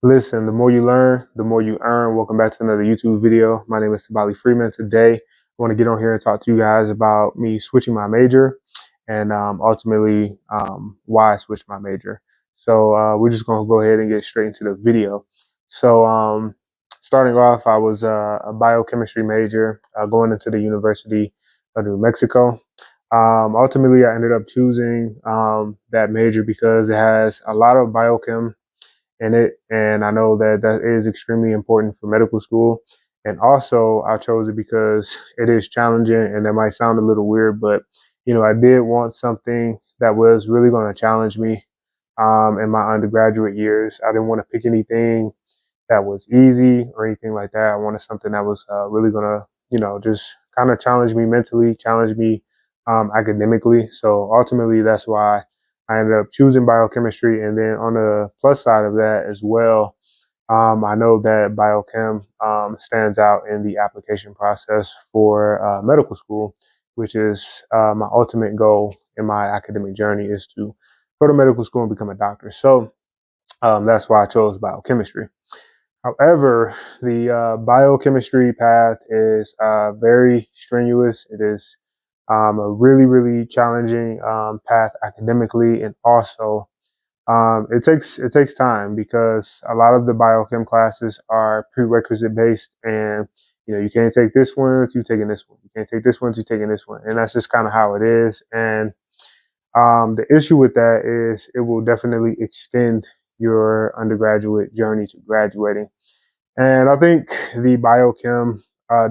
Listen, the more you learn, the more you earn. Welcome back to another YouTube video. My name is Sabali Freeman. Today, I want to get on here and talk to you guys about me switching my major and ultimately why I switched my major. So we're just going to go ahead and get straight into the video. So starting off, I was a biochemistry major going into the University of New Mexico. Ultimately, I ended up choosing that major because it has a lot of biochem in it. And I know that that is extremely important for medical school. And also, I chose it because it is challenging, and that might sound a little weird, but I did want something that was really going to challenge me in my undergraduate years. I didn't want to pick anything that was easy or anything like that. I wanted something that was really going to, just kind of challenge me mentally, challenge me academically. So ultimately, that's why I ended up choosing biochemistry. And then on the plus side of that as well, I know that biochem stands out in the application process for medical school, which is my ultimate goal in my academic journey is to go to medical school and become a doctor. So that's why I chose biochemistry. However, the biochemistry path is very strenuous. It is a really, really challenging path academically, and also it takes time because a lot of the biochem classes are prerequisite based, and you can't take this one until you're taking this one. You can't take this one until you're taking this one, and that's just kind of how it is. And the issue with that is it will definitely extend your undergraduate journey to graduating. And I think the biochem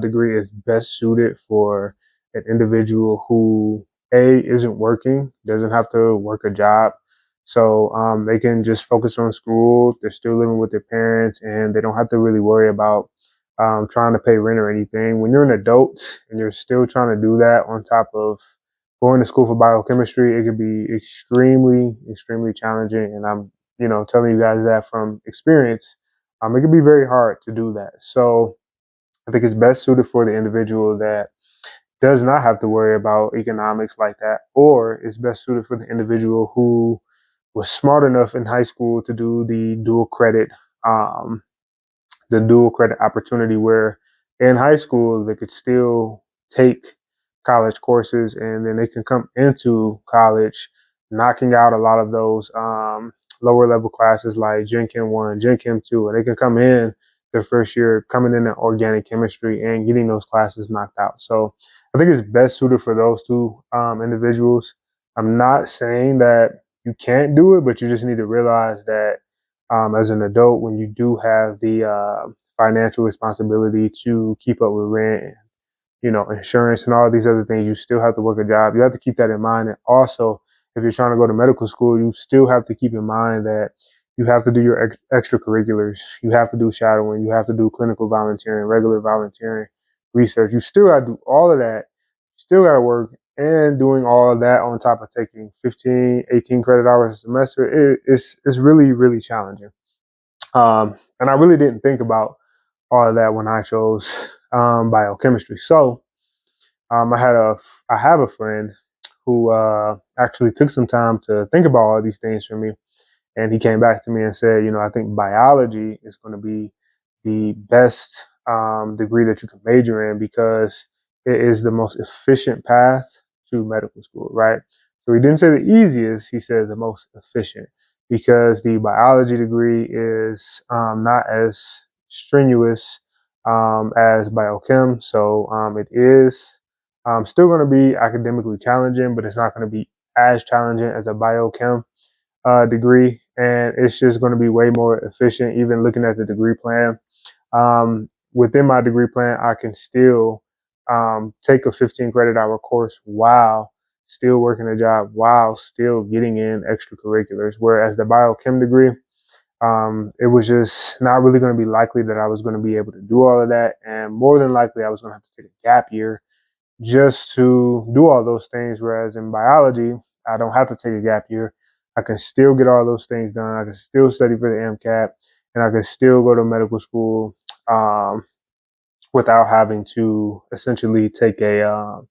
degree is best suited for an individual who A isn't working, doesn't have to work a job. So they can just focus on school. They're still living with their parents and they don't have to really worry about trying to pay rent or anything. When you're an adult and you're still trying to do that on top of going to school for biochemistry, it can be extremely, extremely challenging. And I'm, telling you guys that from experience. It can be very hard to do that. So I think it's best suited for the individual that does not have to worry about economics like that, or it's best suited for the individual who was smart enough in high school to do um, the dual credit opportunity, where in high school they could still take college courses and then they can come into college knocking out a lot of those lower level classes like Gen Chem 1, Gen Chem 2, and they can come in their first year coming in organic chemistry and getting those classes knocked out. So I think it's best suited for those two individuals. I'm not saying that you can't do it, but you just need to realize that as an adult, when you do have the financial responsibility to keep up with rent, and, insurance and all these other things, you still have to work a job. You have to keep that in mind. And also, if you're trying to go to medical school, you still have to keep in mind that you have to do your extracurriculars. You have to do shadowing. You have to do clinical volunteering, regular volunteering, research. You still got to do all of that. You still got to work, and doing all of that on top of taking 15, 18 credit hours a semester, it's really, really challenging. And I really didn't think about all of that when I chose biochemistry. So um, I had a, I have a friend who actually took some time to think about all these things for me, and he came back to me and said, I think biology is going to be the best degree that you can major in because it is the most efficient path to medical school, right? So he didn't say the easiest, he said the most efficient because the biology degree is not as strenuous as biochem. So it is still going to be academically challenging, but it's not going to be as challenging as a biochem degree, and it's just going to be way more efficient. Even looking at the degree plan, within my degree plan, I can still take a 15 credit hour course while still working a job, while still getting in extracurriculars. Whereas the biochem degree, it was just not really going to be likely that I was going to be able to do all of that, and more than likely, I was going to have to take a gap year just to do all those things. Whereas in biology, I don't have to take a gap year. I can still get all those things done. I can still study for the MCAT, and I can still go to medical school um, without having to essentially take a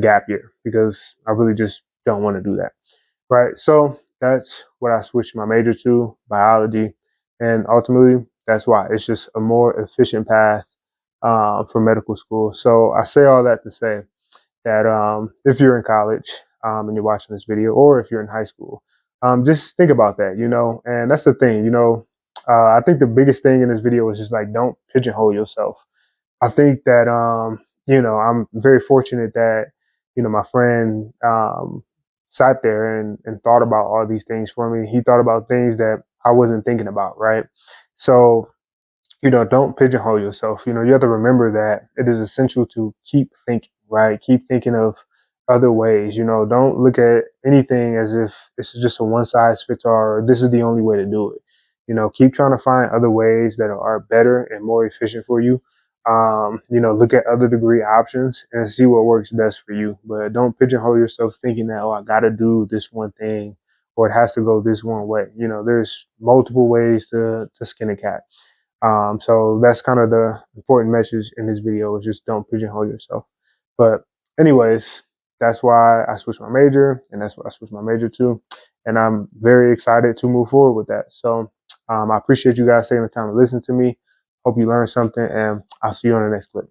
gap year because I really just don't want to do that. Right. So that's what I switched my major to, biology. And ultimately, that's why it's just a more efficient path for medical school. So I say all that to say that if you're in college and you're watching this video, or if you're in high school, just think about that, and that's the thing, I think the biggest thing in this video is just like, don't pigeonhole yourself. I think that, I'm very fortunate that, my friend sat there and thought about all these things for me. He thought about things that I wasn't thinking about, right? So, don't pigeonhole yourself. You have to remember that it is essential to keep thinking, right? Keep thinking of other ways. Don't look at anything as if it's just a one size fits all, or this is the only way to do it. Keep trying to find other ways that are better and more efficient for you. Look at other degree options and see what works best for you. But don't pigeonhole yourself thinking that, oh, I got to do this one thing, or it has to go this one way. There's multiple ways to skin a cat. So that's kind of the important message in this video, is just don't pigeonhole yourself. But anyways, that's why I switched my major, and that's what I switched my major to. And I'm very excited to move forward with that. So I appreciate you guys taking the time to listen to me. Hope you learned something, and I'll see you on the next clip.